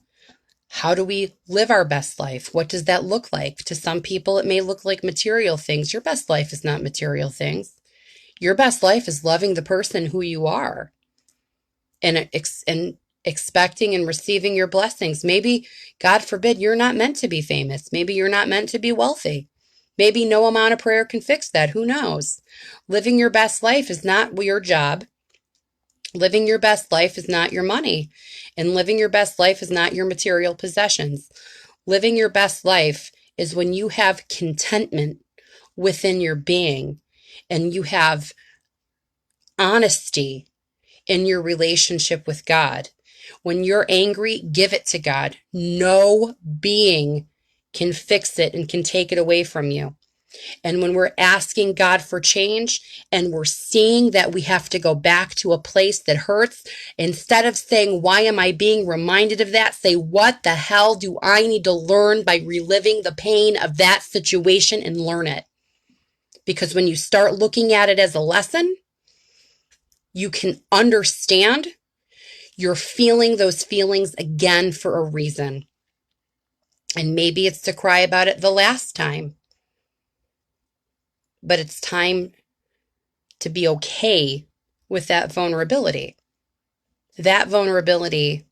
How do we live our best life? What does that look like? To some people, it may look like material things. Your best life is not material things. Your best life is loving the person who you are and expecting and receiving your blessings. Maybe, God forbid, you're not meant to be famous. Maybe you're not meant to be wealthy. Maybe no amount of prayer can fix that. Who knows? Living your best life is not your job. Living your best life is not your money. And living your best life is not your material possessions. Living your best life is when you have contentment within your being and you have honesty in your relationship with God. When you're angry, give it to God. No being can fix it and can take it away from you. And when we're asking God for change and we're seeing that we have to go back to a place that hurts, instead of saying, why am I being reminded of that? Say, what the hell do I need to learn by reliving the pain of that situation and learn it? Because when you start looking at it as a lesson, you can understand you're feeling those feelings again for a reason. And maybe it's to cry about it the last time. But it's time to be okay with that vulnerability. That vulnerability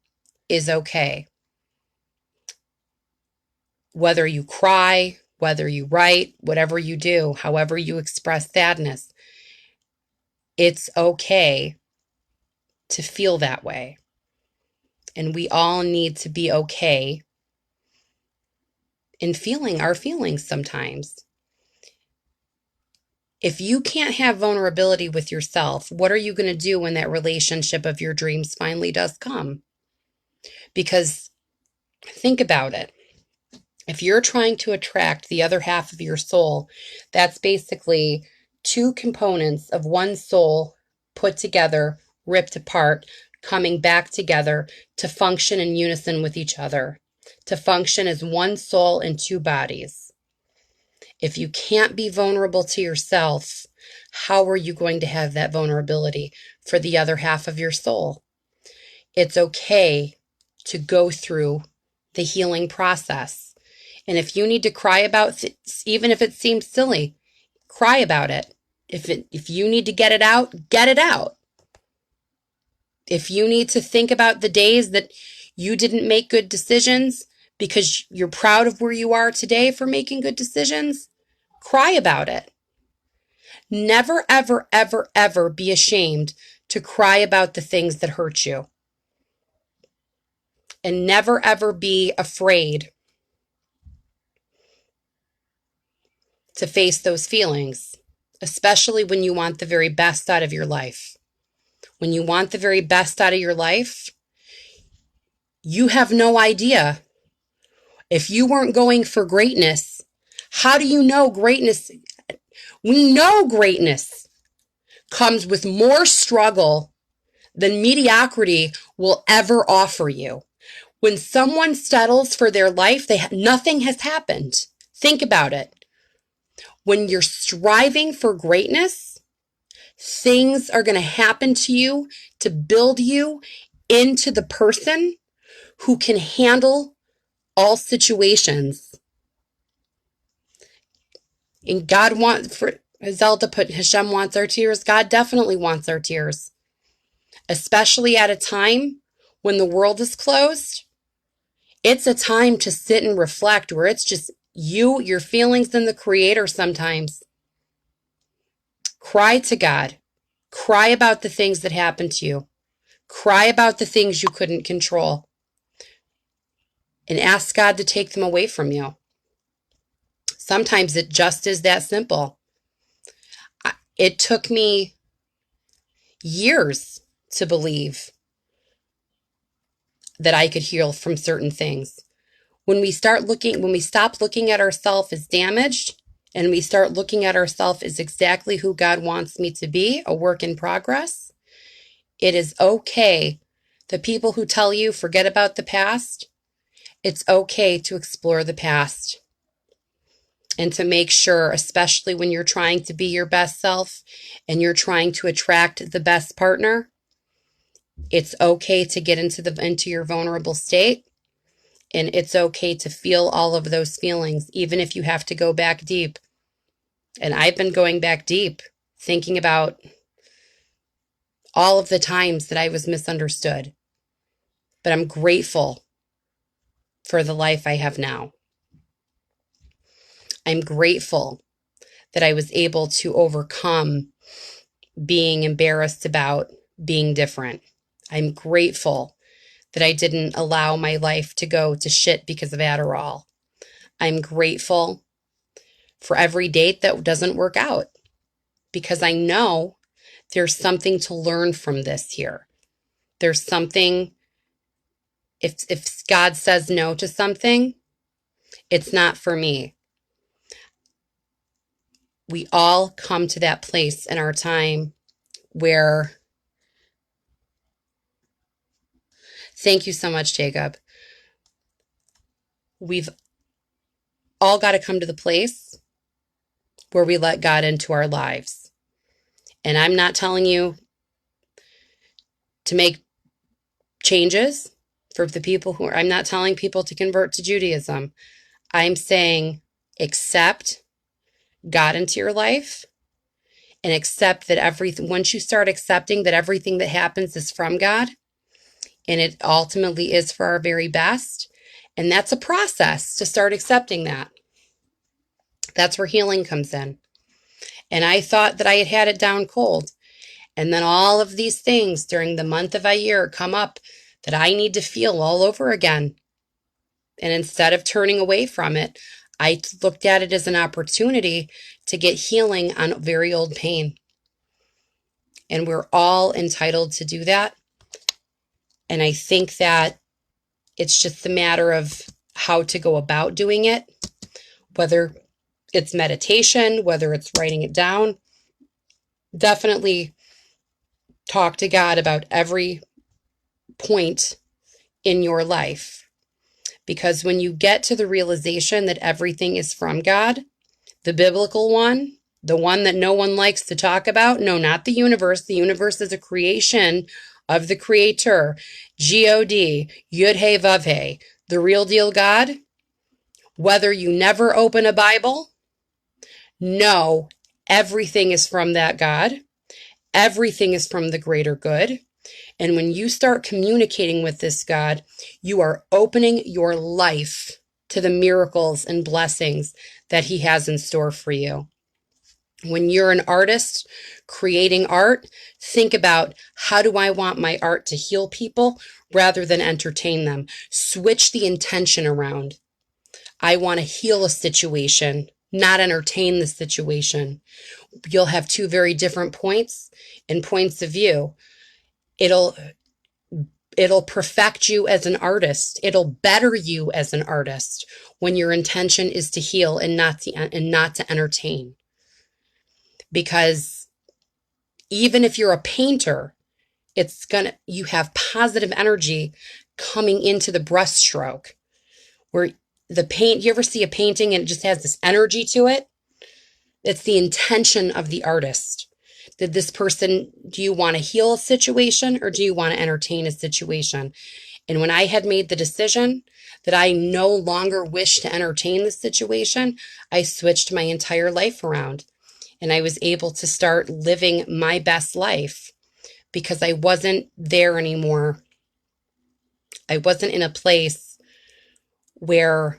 is okay. Whether you cry, whether you write, whatever you do, however you express sadness, it's okay to feel that way. And we all need to be okay in feeling our feelings sometimes. If you can't have vulnerability with yourself, what are you going to do when that relationship of your dreams finally does come? Because think about it. If you're trying to attract the other half of your soul, that's basically two components of one soul put together, ripped apart, coming back together to function in unison with each other, to function as one soul in two bodies. If you can't be vulnerable to yourself, how are you going to have that vulnerability for the other half of your soul? It's okay to go through the healing process. And if you need to cry about even if it seems silly, cry about it. If you need to get it out, get it out. If you need to think about the days that you didn't make good decisions because you're proud of where you are today for making good decisions, cry about it. Never, ever, ever, ever be ashamed to cry about the things that hurt you. And never, ever be afraid to face those feelings, especially when you want the very best out of your life. When you want the very best out of your life, you have no idea. If you weren't going for greatness, how do you know greatness? We know greatness comes with more struggle than mediocrity will ever offer you. When someone settles for their life, nothing has happened. Think about it. When you're striving for greatness, things are going to happen to you to build you into the person who can handle all situations. And God wants, for Zelda put, Hashem wants our tears. God definitely wants our tears, especially at a time when the world is closed. It's a time to sit and reflect where it's just you, your feelings, and the Creator sometimes. Cry to God. Cry about the things that happened to you. Cry about the things you couldn't control. And ask God to take them away from you. Sometimes it just is that simple. It took me years to believe that I could heal from certain things. When we stop looking at ourselves as damaged, and we start looking at ourselves as exactly who God wants me to be, a work in progress, it is okay. The people who tell you forget about the past, it's okay to explore the past and to make sure, especially when you're trying to be your best self and you're trying to attract the best partner, it's okay to get into your vulnerable state. And it's okay to feel all of those feelings, even if you have to go back deep. And I've been going back deep, thinking about all of the times that I was misunderstood. But I'm grateful for the life I have now. I'm grateful that I was able to overcome being embarrassed about being different. I'm grateful that I didn't allow my life to go to shit because of Adderall. I'm grateful for every date that doesn't work out because I know there's something to learn from this here. There's something, if God says no to something, It's not for me. We all come to that place in our time where, thank you so much, Jacob. We've all got to come to the place where we let God into our lives. And I'm not telling you to make changes for the people who are, I'm not telling people to convert to Judaism. I'm saying accept God into your life and accept that everything, once you start accepting that everything that happens is from God and it ultimately is for our very best. And that's a process to start accepting that. That's where healing comes in. And I thought that I had had it down cold. And then all of these things during the month of a year come up that I need to feel all over again. And instead of turning away from it, I looked at it as an opportunity to get healing on very old pain. And we're all entitled to do that. And I think that it's just a matter of how to go about doing it, whether it's meditation, whether it's writing it down. Definitely talk to God about every point in your life. Because when you get to the realization that everything is from God, the biblical one, the one that no one likes to talk about, no, not the universe. The universe is a creation of the creator, G-O-D, Yud-He Vav-He, the real deal God. Whether you never open a Bible, no, everything is from that God. Everything is from the greater good. And when you start communicating with this God, you are opening your life to the miracles and blessings that He has in store for you. When you're an artist creating art, think about, how do I want my art to heal people rather than entertain them? Switch the intention around. I want to heal a situation, not entertain the situation. You'll have two very different points and points of view. It'll perfect you as an artist. It'll better you as an artist when your intention is to heal and not to entertain. Because even if you're a painter, you have positive energy coming into the brushstroke, where the paint, you ever see a painting and it just has this energy to it? It's the intention of the artist. Do you want to heal a situation or do you want to entertain a situation? And when I had made the decision that I no longer wish to entertain the situation, I switched my entire life around and I was able to start living my best life because I wasn't there anymore. I wasn't in a place where,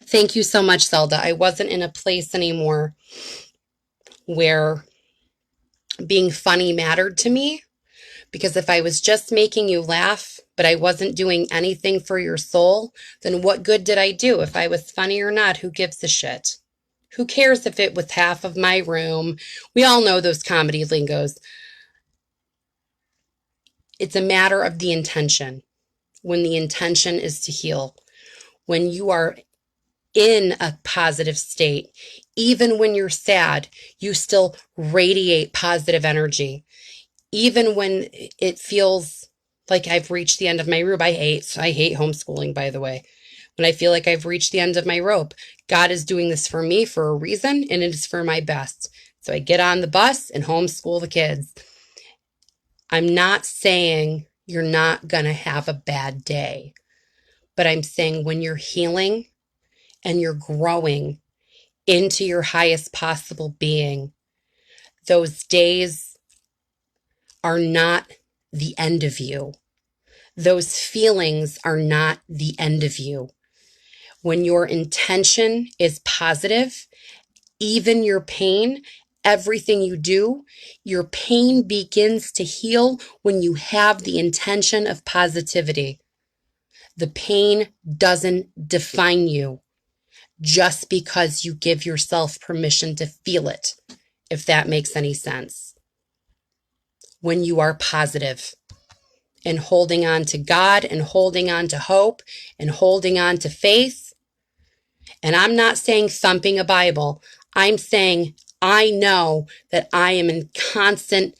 thank you so much, Zelda. I wasn't in a place anymore where being funny mattered to me. Because if I was just making you laugh, but I wasn't doing anything for your soul, then what good did I do? If I was funny or not, who gives a shit? Who cares if it was half of my room? We all know those comedy lingos. It's a matter of the intention. When the intention is to heal, when you are in a positive state, even when you're sad, you still radiate positive energy. Even when it feels like I've reached the end of my rope. I hate homeschooling, by the way. When I feel like I've reached the end of my rope, God is doing this for me for a reason, and it is for my best. So I get on the bus and homeschool the kids. I'm not saying you're not going to have a bad day, but I'm saying when you're healing and you're growing into your highest possible being, those days are not the end of you. Those feelings are not the end of you. When your intention is positive, even your pain, everything you do, your pain begins to heal when you have the intention of positivity. The pain doesn't define you just because you give yourself permission to feel it, if that makes any sense. When you are positive, and holding on to God and holding on to hope and holding on to faith. And I'm not saying thumping a Bible. I'm saying I know that I am in constant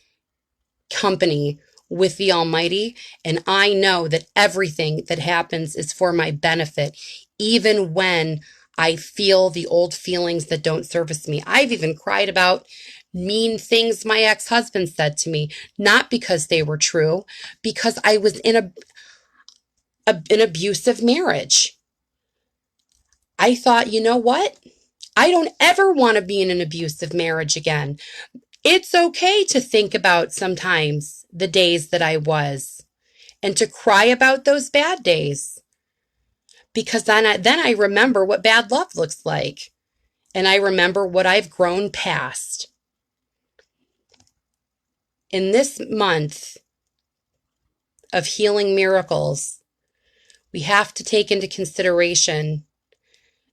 company with the Almighty, and I know that everything that happens is for my benefit, even when I feel the old feelings that don't service me. I've even cried about mean things my ex-husband said to me, not because they were true, because I was in an abusive marriage. I thought, you know what? I don't ever want to be in an abusive marriage again. It's okay to think about sometimes the days that I was and to cry about those bad days, because then I remember what bad love looks like, and I remember what I've grown past. In this month of healing miracles, we have to take into consideration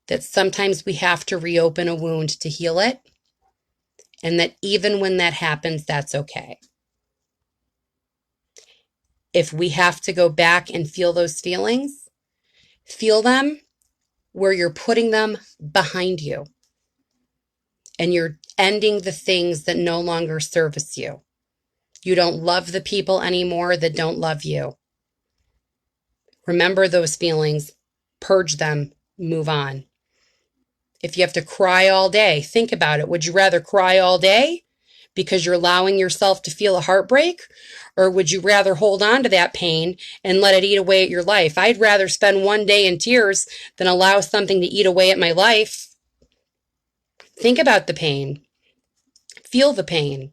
that sometimes we have to reopen a wound to heal it, and that even when that happens, that's okay. If we have to go back and feel those feelings, feel them where you're putting them behind you and you're ending the things that no longer service you. You don't love the people anymore that don't love you. Remember those feelings, purge them, move on. If you have to cry all day, think about it. Would you rather cry all day because you're allowing yourself to feel a heartbreak? Or would you rather hold on to that pain and let it eat away at your life? I'd rather spend one day in tears than allow something to eat away at my life. Think about the pain. Feel the pain.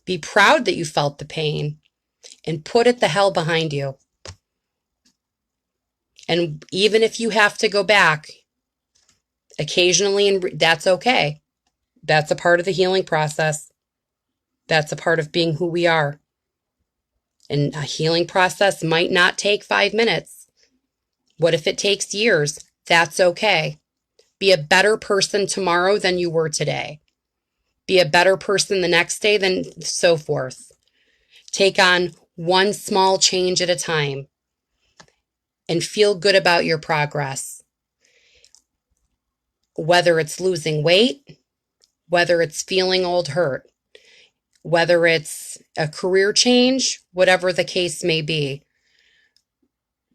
Be proud that you felt the pain and put it the hell behind you. And even if you have to go back occasionally, and that's okay. That's a part of the healing process. That's a part of being who we are. And a healing process might not take 5 minutes. What if it takes years? That's okay. Be a better person tomorrow than you were today. Be a better person the next day, than so forth. Take on one small change at a time and feel good about your progress. Whether it's losing weight, whether it's feeling old hurt, whether it's a career change, whatever the case may be.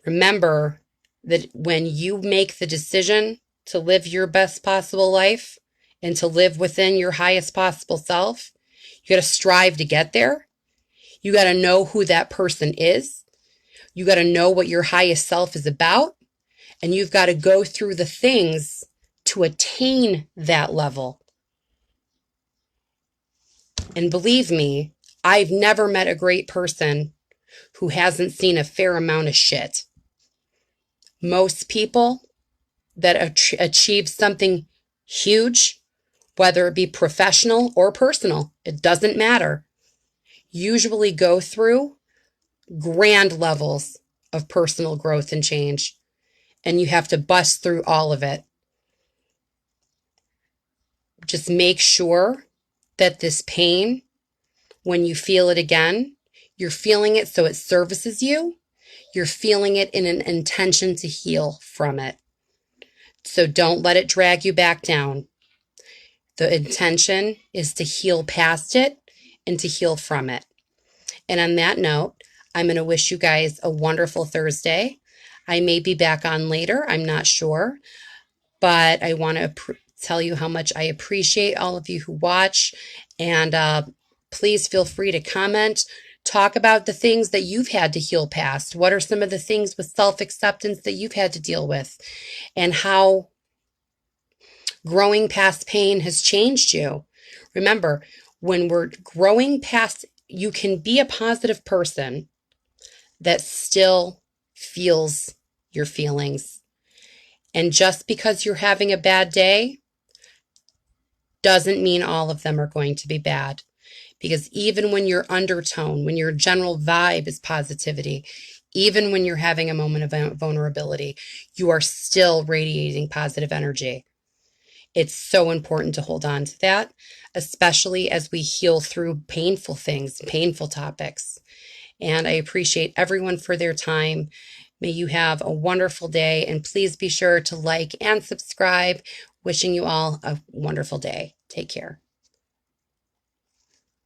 Remember that when you make the decision to live your best possible life and to live within your highest possible self, you got to strive to get there. You got to know who that person is. You got to know what your highest self is about. And you've got to go through the things to attain that level. And believe me, I've never met a great person who hasn't seen a fair amount of shit. Most people that achieve something huge, whether it be professional or personal, it doesn't matter, usually go through grand levels of personal growth and change. And you have to bust through all of it. Just make sure that this pain, when you feel it again, you're feeling it so it services you. You're feeling it in an intention to heal from it. So don't let it drag you back down. The intention is to heal past it and to heal from it. And on that note, I'm going to wish you guys a wonderful Thursday. I may be back on later. I'm not sure. But I want to tell you how much I appreciate all of you who watch. And please feel free to comment. Talk about the things that you've had to heal past. What are some of the things with self-acceptance that you've had to deal with? And how growing past pain has changed you. Remember, when we're growing past, you can be a positive person that still feels your feelings. And just because you're having a bad day doesn't mean all of them are going to be bad. Because even when your undertone, when your general vibe is positivity, even when you're having a moment of vulnerability, you are still radiating positive energy. It's so important to hold on to that, especially as we heal through painful things, painful topics. And I appreciate everyone for their time. May you have a wonderful day, and please be sure to like and subscribe. Wishing you all a wonderful day. Take care.